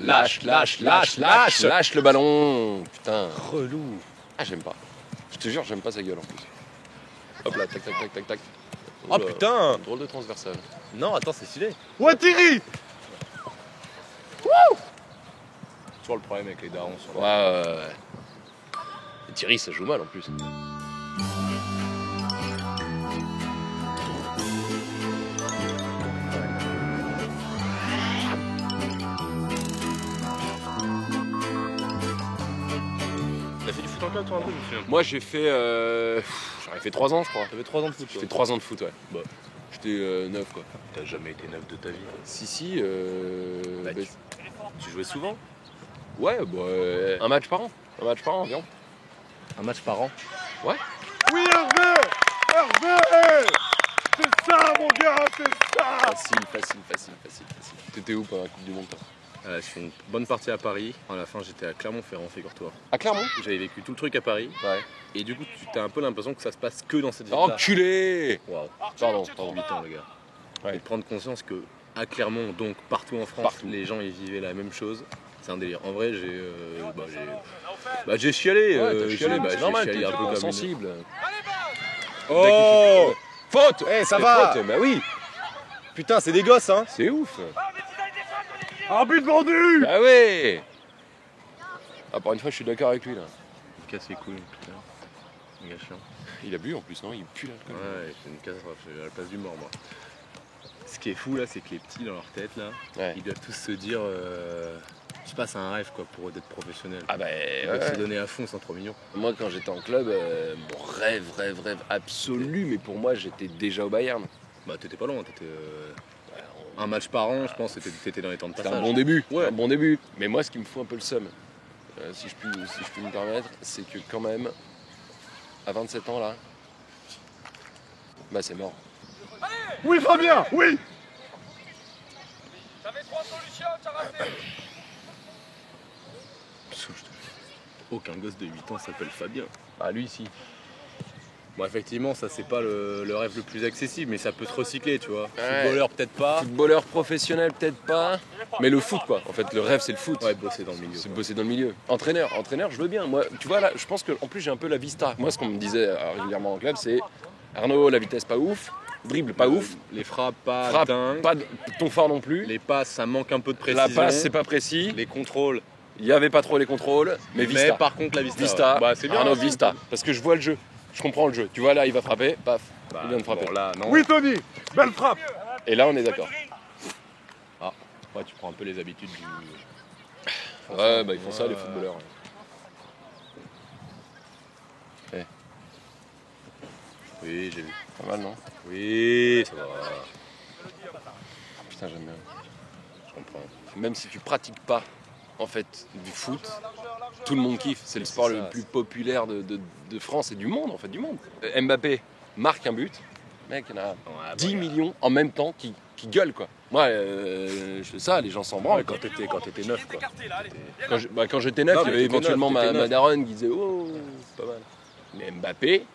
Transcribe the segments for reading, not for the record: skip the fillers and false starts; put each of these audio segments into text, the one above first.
Lâche le ballon. Putain. Relou. Ah, j'aime pas. Je te jure, j'aime pas sa gueule en plus. Hop là, tac. Oh putain. Drôle de transversal. Non, attends, c'est stylé. Ouais, Thierry. Toujours le problème avec les darons sur Ouais. Et Thierry, ça joue mal en plus. T'as fait du foot en club toi un peu, je me souviens. Moi, j'ai fait. J'en ai fait 3 ans, je crois. T'avais 3 ans de foot J'ai toi. fait 3 ans de foot, ouais. Bah. J'étais neuf, quoi. T'as jamais été neuf de ta vie. Si. Bah, bah, tu jouais souvent. Ouais, un match par an. Environ. Un match par an. Ouais. Oui, Hervé. C'est ça, mon gars, c'est ça. Facile. T'étais où pendant la Coupe du Monde, toi? Je fais une bonne partie à Paris. À la fin, j'étais à Clermont-Ferrand, figure-toi. À Clermont? J'avais vécu tout le truc à Paris. Ouais. Et du coup, tu as un peu l'impression que ça se passe que dans cette ville-là. Enculé! Waouh. Pardon. 8 ans, les gars. Ouais. Et de prendre conscience que à Clermont, donc partout en France, les gens ils vivaient la même chose. C'est un délire. En vrai, j'ai chialé. Ouais, t'as chialé, j'ai c'est normal, chialé t'es un peu comme sensible. Oh. Faute! Eh, ça va. Faute, bah oui, Putain, c'est des gosses, hein. c'est ouf. Arbitre vendu. Ah ouais! Ah, pour une fois, je suis d'accord avec lui, là. Il me casse les couilles, putain. Il est chiant. Il a bu en plus, non? Il pue l'alcool. Ouais, c'est une catastrophe. J'ai la place du mort, moi. Ce qui est fou là, c'est que les petits dans leur tête là, Ouais. ils doivent tous se dire, je sais pas, c'est un rêve quoi pour eux d'être professionnels. Ah bah Ils doivent se donner à fond, ils sont trop mignons. Moi, quand j'étais en club, mon rêve absolu, mais pour moi, j'étais déjà au Bayern. Bah t'étais pas loin, t'étais un match par an, je pense, t'étais dans les temps de C'était passage. un bon début. Ouais. Un bon début. Mais moi, ce qui me fout un peu le seum, si je puis me permettre, c'est que quand même, à 27 ans là, bah c'est mort. Oui, Fabien. Oui. J'avais 3 solutions, t'as raté. Aucun gosse de 8 ans s'appelle Fabien. Ah lui, si. Bon, effectivement, ça c'est pas le rêve le plus accessible, mais ça peut se recycler, tu vois. Ouais. Footballeur, peut-être pas. Footballeur professionnel, peut-être pas. Mais le foot, quoi. En fait, le rêve, c'est le foot. Ouais, bosser dans le milieu. C'est quoi. bosser dans le milieu. Entraîneur, je veux bien. Moi, tu vois, là, je pense qu'en plus, j'ai un peu la vista. Moi, ce qu'on me disait régulièrement en club, c'est Arnaud, la vitesse pas ouf, dribble pas ouf, Les frappes, pas frappe dingue. pas ton fort non plus. Les passes, ça manque un peu de précision. La passe, c'est pas précis. Les contrôles. Il y avait pas trop les contrôles, mais Vista. par contre, la Vista. Vista, ouais. Bah, c'est bien. Arnaud, hein. Vista. Parce que je vois le jeu. Je comprends le jeu. Tu vois, là, il va frapper, paf, Bah, il vient de frapper. bon, là, non. Oui, Tony. Belle frappe. Et là, on est d'accord. Ouais, tu prends un peu les habitudes du. Ouais, bah ils font ça, les footballeurs. Oui, j'ai vu. Pas mal, non? Oui, ça va. Putain, j'aime bien. Je comprends. Même si tu pratiques pas, en fait, du foot, tout le monde kiffe. C'est le sport ça, le plus populaire de France et du monde, en fait, du monde. Mbappé marque un but. Mec, il y en a 10 millions en même temps qui gueulent, quoi. Moi, ça, les gens s'en branlent. Quand t'étais neuf, quoi. Quand j'étais neuf, Non, il y mais avait t'étais éventuellement neuf, t'étais ma neuf. daronne qui disait « Oh, c'est pas mal ». Mais Mbappé,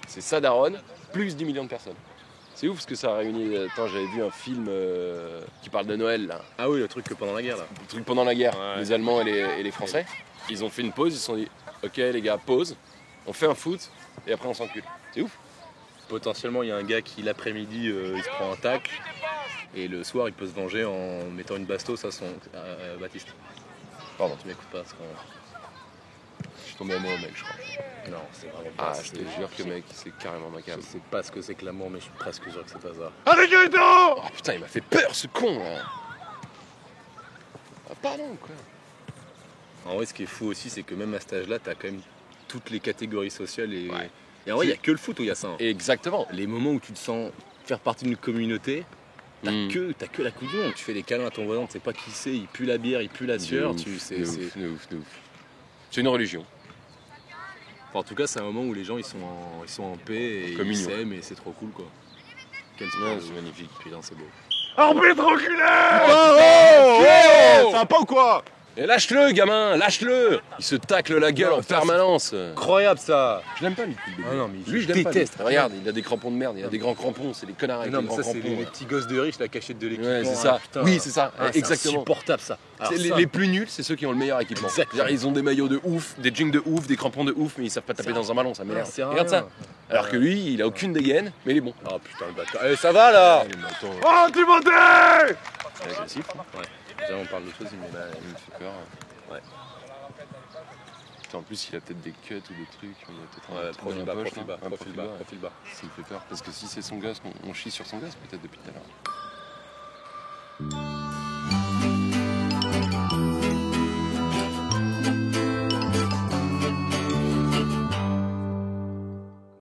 c'est sa daronne, plus 10 millions de personnes. C'est ouf ce que ça a réuni. Attends, j'avais vu un film qui parle de Noël, là. Ah oui, le truc que pendant la guerre, là. Le truc pendant la guerre, Ouais. les Allemands et les Français. Ils ont fait une pause, ils se sont dit « Ok, les gars, pause, on fait un foot, et après on s'encule ». C'est ouf. Potentiellement, il y a un gars qui, l'après-midi, il se prend un tacle. Et le soir, il peut se venger en mettant une bastos à Baptiste. Pardon, Tu m'écoutes pas, c'est quand même. je suis tombé amoureux, mec, je crois. Non, c'est vraiment pas. Ah, je te jure que, mec, c'est carrément ma cam. Je sais pas ce que c'est que l'amour, mais je suis presque sûr que c'est pas ça. Allez, Gaëtan. Oh putain, il m'a fait peur, ce con, là. Ah, pardon, quoi. En vrai, ce qui est fou aussi, c'est que même à cet âge-là, t'as quand même toutes les catégories sociales. Et, Ouais. et en vrai, il n'y a que le foot où il y a ça. Hein. Exactement. Les moments où tu te sens faire partie d'une communauté, t'as que la Coupe du Monde. Tu fais des câlins à ton voisin, tu sais pas qui c'est, il pue la bière, il pue la sueur. De Tu ouf, sais, de ouf, de ouf, de ouf. C'est une religion. Enfin, en tout cas, c'est un moment où les gens ils sont en paix et Communion. ils s'aiment et c'est trop cool quoi. Quel Ouais, sport, c'est magnifique. putain, c'est beau. Arbitre enculé. Oh, Ça va pas ou quoi? Et lâche-le, gamin, lâche-le. Il se tacle la gueule Non, en ça, permanence. Incroyable ça. Je l'aime pas, lui, depuis le début. Ah non, mais lui, je je l'aime pas. déteste. Lui. Regarde, il a des crampons de merde, il a des grands crampons, c'est des connards avec Non, des mais grands ça, c'est crampons. les petits gosses de riches, la cachette de l'équipement. Ouais, c'est ça. Putain. Oui, c'est ça, Ah, exactement. C'est insupportable ça. Alors, C'est ça, les plus nuls, c'est ceux qui ont le meilleur équipement. Exactement. C'est-à-dire, ils ont des maillots de ouf, des jeans de ouf, des crampons de ouf, mais ils savent pas taper dans un ballon, ça m'énerve. c'est Regarde rien. ça. Alors que lui, il a aucune dégaine, mais il est bon. Oh putain, le bâtard. Allez, ça va là. Mais attends, Oh, Timothée! c'est agressif. Hein. Ouais. Déjà, on parle de choses, mais là, Il me fait peur. Ouais. Putain, en plus, il a peut-être des cuts ou des trucs. Il a peut-être un ouais, truc profil dans bas, la poche, profil là. bas, Ouais, profil bas, profil bas. Ça me fait peur. Parce que si c'est son gosse, on chie sur son gosse peut-être depuis tout à l'heure.